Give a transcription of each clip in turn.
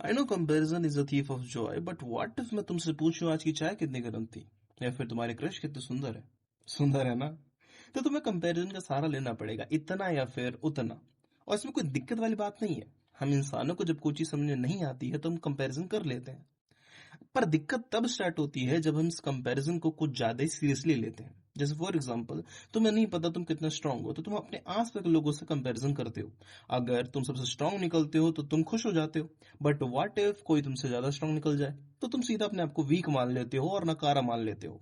I know comparison is the thief of Joy, but what if मैं तुमसे पूछूं आज की चाय कितनी गर्म थी, या फिर तुम्हारे क्रश कितने सुंदर है? सुंदर है ना? तो तुम्हें कंपैरिजन का सहारा लेना पड़ेगा, इतना या फिर उतना। और इसमें कोई दिक्कत वाली बात नहीं है। हम इंसानों को जब कोई चीज समझ में नहीं आती है तो हम कंपैरिजन कर लेते हैं। पर दिक्कत तब स्टार्ट होती है जब हम इस कंपैरिजन को कुछ ज्यादा ही सीरियसली लेते हैं। जैसे फॉर एग्जांपल, तुम्हें नहीं पता तुम कितना स्ट्रांग हो, तो तुम अपने आसपास के लोगों से कंपैरिजन करते हो। अगर तुम सबसे स्ट्रांग निकलते हो तो तुम खुश हो जाते हो। बट व्हाट इफ कोई तुमसे ज्यादा स्ट्रांग निकल जाए, तो तुम सीधा अपने आप को वीक मान लेते हो और नकारा मान लेते हो।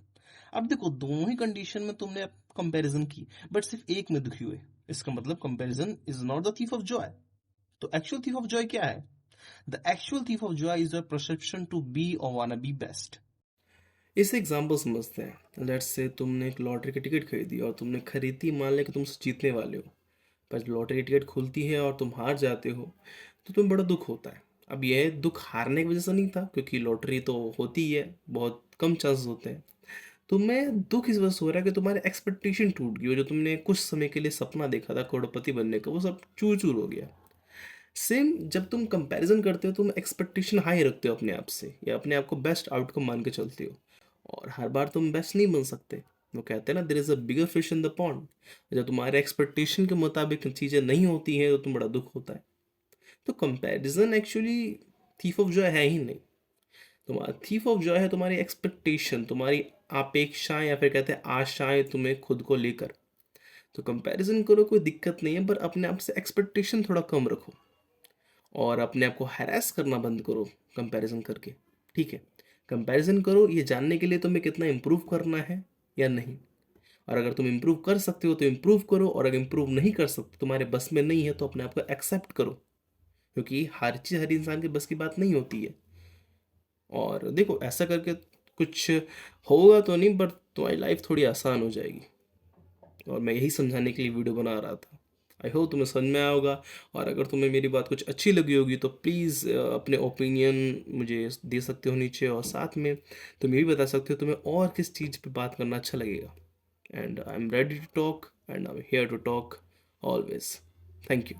अब देखो, दोनों ही कंडीशन में तुमने कंपैरिजन की, बट सिर्फ एक में दुखी हुए। इसका मतलब comparison is not the thief of joy. तो एक्चुअल थीफ ऑफ जॉय क्या है? The actual thief of joy is your perception to be और वाना बी बेस्ट। इसे एग्जाम्पल समझते हैं। लेट्स से तुमने एक लॉटरी की टिकट खरीदी और तुमने खरीदी, मान लें कि तुम जीतने वाले हो। पर जब लॉटरी की टिकट खुलती है और तुम हार जाते हो, तो तुम्हें बड़ा दुख होता है। अब यह दुख हारने की वजह से नहीं था, क्योंकि लॉटरी तो होती ही है, बहुत कम चांसेस होते हैं। तुम्हें दुख इस वजह से हो रहा है कि तुम्हारे एक्सपेक्टेशन टूट गई, और जो तुमने कुछ समय के लिए सपना देखा था करोड़पति बनने का, वो सब चूर चूर हो गया। सेम जब तुम कंपैरिजन करते हो, तुम एक्सपेक्टेशन हाई रखते हो अपने आप से, या अपने आप को बेस्ट आउटकम मान के चलते हो। और हर बार तुम बेस्ट नहीं बन सकते। वो कहते हैं ना, there is a bigger fish in the pond. जब तुम्हारे एक्सपेक्टेशन के मुताबिक चीज़ें नहीं होती हैं तो तुम बड़ा दुख होता है। तो comparison actually thief of Joy है ही नहीं। तुम्हारा थीफ ऑफ जॉय है तुम्हारी एक्सपेक्टेशन, तुम्हारी अपेक्षाएं, या फिर कहते हैं आशाएं तुम्हें खुद को लेकर। तो कंपैरिजन करो, कोई दिक्कत नहीं है, पर अपने आप से एक्सपेक्टेशन थोड़ा कम रखो। और अपने आप को हैरेस करना बंद करो कंपैरिजन करके। ठीक है, कंपैरिजन करो ये जानने के लिए तुम्हें कितना इम्प्रूव करना है या नहीं। और अगर तुम इम्प्रूव कर सकते हो तो इम्प्रूव करो, और अगर इम्प्रूव नहीं कर सकते, तुम्हारे बस में नहीं है, तो अपने आप को एक्सेप्ट करो। क्योंकि हर चीज़ हर इंसान के बस की बात नहीं होती है। और देखो, ऐसा करके कुछ होगा तो नहीं, बट तुम्हारी लाइफ थोड़ी आसान हो जाएगी। और मैं यही समझाने के लिए वीडियो बना रहा था। आई होप तुम्हें समझ में आया होगा। और अगर तुम्हें मेरी बात कुछ अच्छी लगी होगी तो प्लीज़ अपने ओपिनियन मुझे दे सकते हो नीचे, और साथ में तुम ये भी बता सकते हो तुम्हें और किस चीज़ पे बात करना अच्छा लगेगा। And I am ready to talk, and I am here to talk always. Thank you.